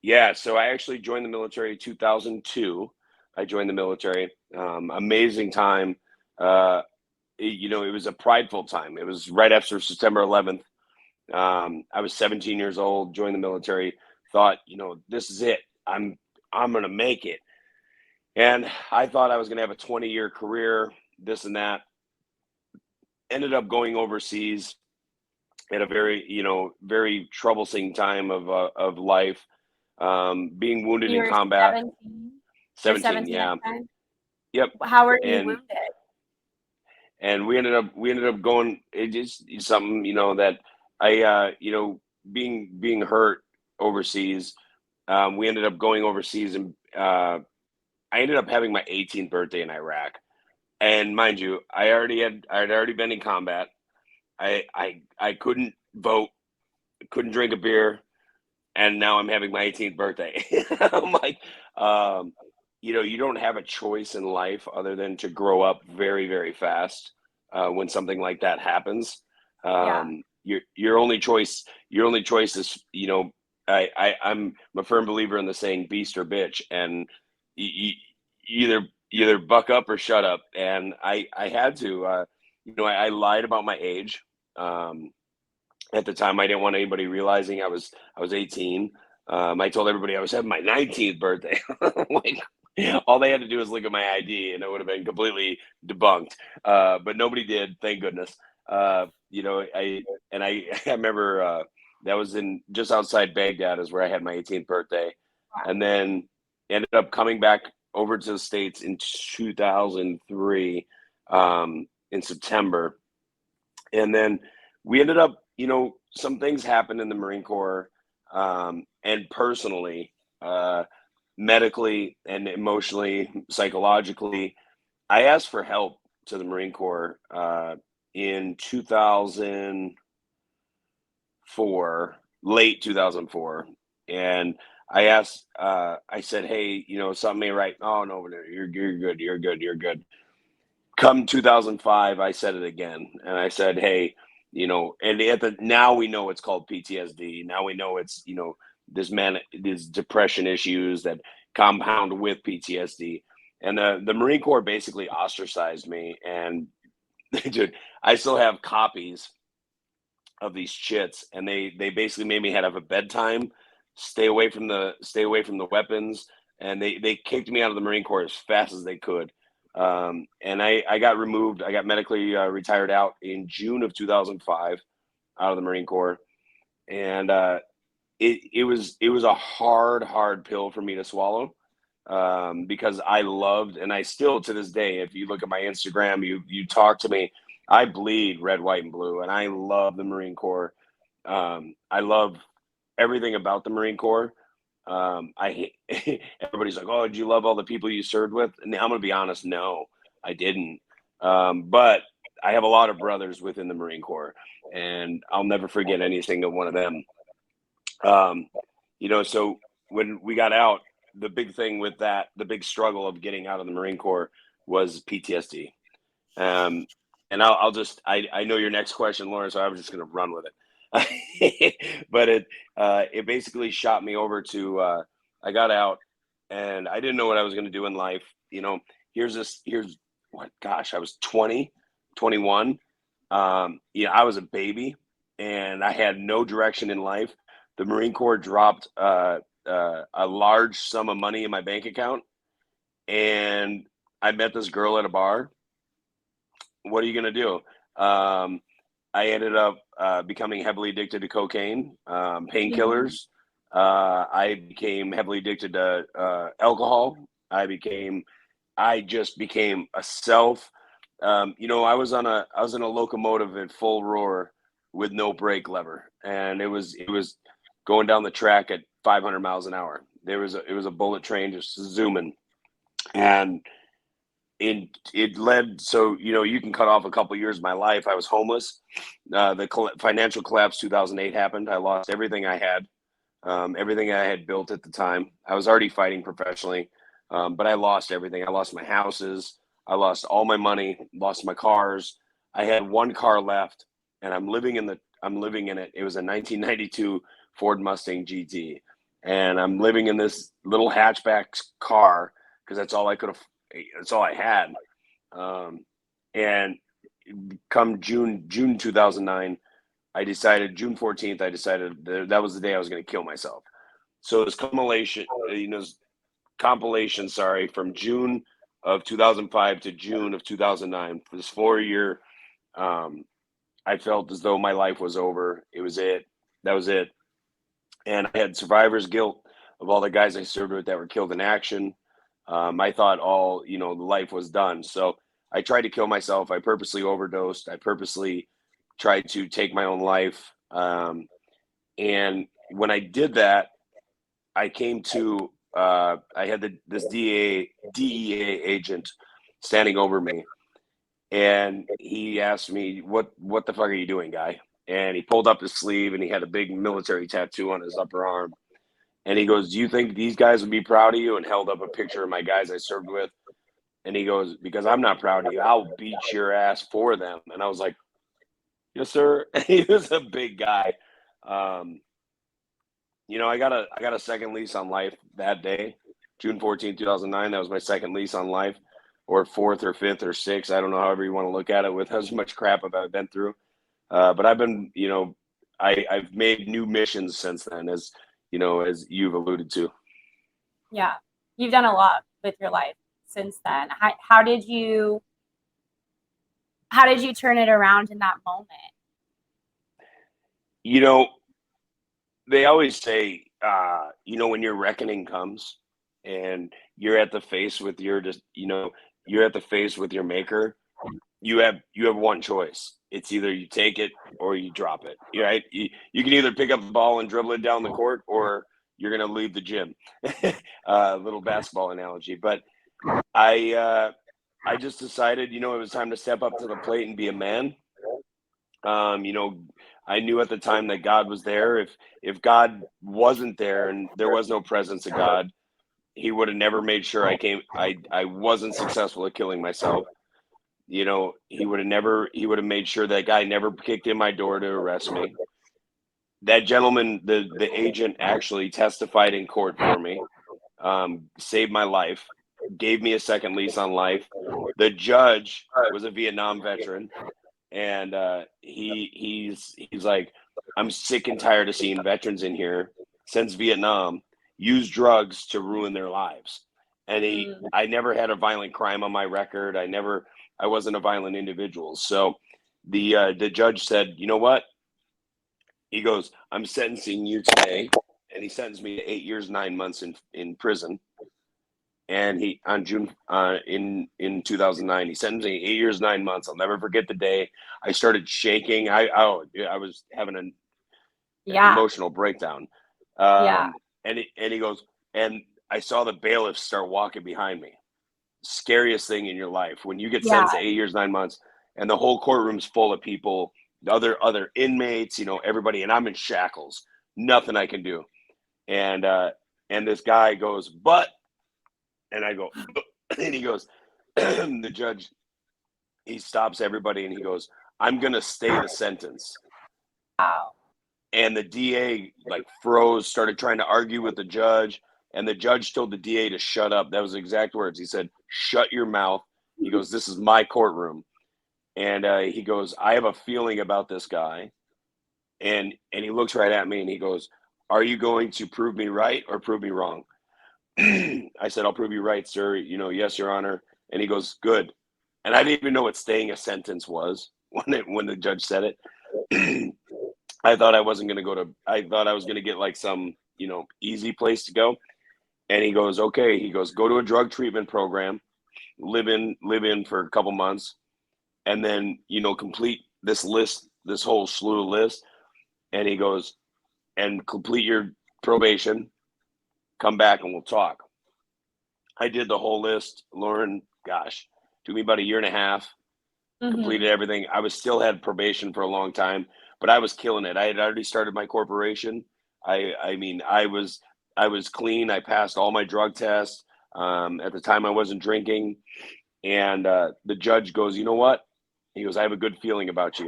Yeah, so I actually joined the military 2002. I joined the military. Amazing time. Uh, it was a prideful time. It was right after September 11th. I was 17 years old, joined the military, thought, this is it. I'm gonna make it. And I thought I was gonna have a 20-year career, this and that. Ended up going overseas at a very, very troublesome time of life. Being wounded You in were combat. 17? You're 17, 17 at yeah. the time? Yep. How were you And wounded? we ended up going, it just something, that I being hurt overseas. We ended up going overseas, and I ended up having my 18th birthday in Iraq. And mind you, I had already been in combat. I couldn't vote, couldn't drink a beer, and now I'm having my 18th birthday. I'm like, um, you don't have a choice in life other than to grow up very, very fast when something like that happens. Yeah. Your only choice is, I'm a firm believer in the saying "beast or bitch," and you, you either buck up or shut up. And I had to, I lied about my age. Um, at the time, I didn't want anybody realizing I was 18. I told everybody I was having my 19th birthday. Like, all they had to do was look at my ID, and it would have been completely debunked. But nobody did, thank goodness. I remember that was in just outside Baghdad is where I had my 18th birthday, and Wow. then ended up coming back over to the States in 2003 in September, and then we ended up, some things happened in the Marine Corps, and personally, medically and emotionally, psychologically. I asked for help to the Marine Corps in 2004, late 2004, and I said, hey, something ain't right. Oh no, you're good, you're good, you're good. Come 2005, I said it again, and I said, "Hey, and now we know it's called PTSD. Now we know it's these depression issues that compound with PTSD." And the Marine Corps basically ostracized me, and dude, I still have copies of these chits, and they basically made me have a bedtime, stay away from the weapons, and they kicked me out of the Marine Corps as fast as they could. And I got removed. I got medically retired out in June of 2005 out of the Marine Corps, and it was a hard pill for me to swallow, because I loved, and I still to this day, if you look at my Instagram, you talk to me, I bleed red, white, and blue, and I love the Marine Corps. I love everything about the Marine Corps. Everybody's like, "Oh, did you love all the people you served with?" And I'm gonna be honest, no, I didn't. But I have a lot of brothers within the Marine Corps, and I'll never forget any single one of them. Um, so when we got out, the big thing with that, the big struggle of getting out of the Marine Corps was PTSD. Um, and I know your next question, Lauren, so I was just going to run with it. But it basically shot me over to, I got out, and I didn't know what I was going to do in life. Here's what, gosh, I was 20, 21. I was a baby, and I had no direction in life. The Marine Corps dropped a large sum of money in my bank account, and I met this girl at a bar. What are you going to do? I ended up becoming heavily addicted to cocaine, Yeah. painkillers. I became heavily addicted to alcohol. I just became a self. I was in a locomotive at full roar with no brake lever, and it was going down the track at 500 miles an hour. It was a bullet train just zooming, and it led, so you can cut off a couple years of my life. I was homeless. The financial collapse 2008 happened. I lost everything I had, everything I had built at the time. I was already fighting professionally, but I lost everything. I lost my houses. I lost all my money. Lost my cars. I had one car left, and I'm living in it. It was a 1992 Ford Mustang GT, and I'm living in this little hatchback car because that's all I could have. That's all I had. And come June 2009, I decided June 14th. I decided that was the day I was going to kill myself. So this compilation, sorry, from June of 2005 to June of 2009, for this 4 year, I felt as though my life was over. It was it. That was it. And I had survivor's guilt of all the guys I served with that were killed in action. I thought life was done. So I tried to kill myself. I purposely overdosed. I purposely tried to take my own life. And when I did that, I came to I had this DEA agent standing over me, and he asked me, "What the fuck are you doing, guy?" And he pulled up his sleeve, and he had a big military tattoo on his upper arm. And he goes, "Do you think these guys would be proud of you?" And held up a picture of my guys I served with. And he goes, "Because I'm not proud of you, I'll beat your ass for them." And I was like, "Yes, sir." He was a big guy. Um, I got a second lease on life that day, June 2009. That was my second lease on life, or fourth or fifth or sixth. I don't know, however you want to look at it, with as much crap I've been through. But I've been, I've made new missions since then, as as you've alluded to. Yeah, you've done a lot with your life since then. How did you turn it around in that moment? They always say, when your reckoning comes and you're at the face with you're at the face with your maker, you have one choice. It's either you take it or you drop it. Right? You can either pick up the ball and dribble it down the court, or you're going to leave the gym. Little basketball analogy. But I just decided, it was time to step up to the plate and be a man. I knew at the time that God was there. If God wasn't there and there was no presence of God, he would have never made sure I wasn't successful at killing myself. He would have made sure that guy never kicked in my door to arrest me. That gentleman, the agent, actually testified in court for me, saved my life, gave me a second lease on life. The judge was a Vietnam veteran. And he's like, "I'm sick and tired of seeing veterans in here since Vietnam use drugs to ruin their lives." And I never had a violent crime on my record. I wasn't a violent individual. So the judge said, "You know what?" He goes, "I'm sentencing you today," and he sentenced me to 8 years 9 months in prison. And he on June in 2009, he sentenced me 8 years 9 months. I'll never forget the day. I started shaking. I was having an emotional breakdown. And he goes, and I saw the bailiffs start walking behind me. Scariest thing in your life when you get sentenced to 8 years 9 months, and the whole courtroom's full of people, other inmates, everybody, and I'm in shackles. Nothing I can do. And this guy goes, "But." And I go, and he goes, the judge, he stops everybody and he goes, "I'm going to stay the sentence." Wow. And the DA froze, started trying to argue with the judge. And the judge told the DA to shut up. That was the exact words. He said, "Shut your mouth." He goes, "This is my courtroom." And he goes, "I have a feeling about this guy." And he looks right at me and he goes, "Are you going to prove me right or prove me wrong?" I said, "I'll prove you right, sir. Yes, Your Honor." And he goes, "Good." And I didn't even know what staying a sentence was when the judge said it. I thought I wasn't going to I thought I was going to get some, easy place to go. And he goes, "Okay." He goes, "Go to a drug treatment program, live in for a couple months, and then, complete this list, this whole slew of lists." And he goes, "And complete your probation. Come back and we'll talk." I did the whole list, Lauren. Gosh, took me about a year and a half. Completed everything. I still had probation for a long time, but I was killing it. I had already started my corporation. I mean, I was clean. I passed all my drug tests. At the time, I wasn't drinking. And the judge goes, "You know what?" He goes, "I have a good feeling about you."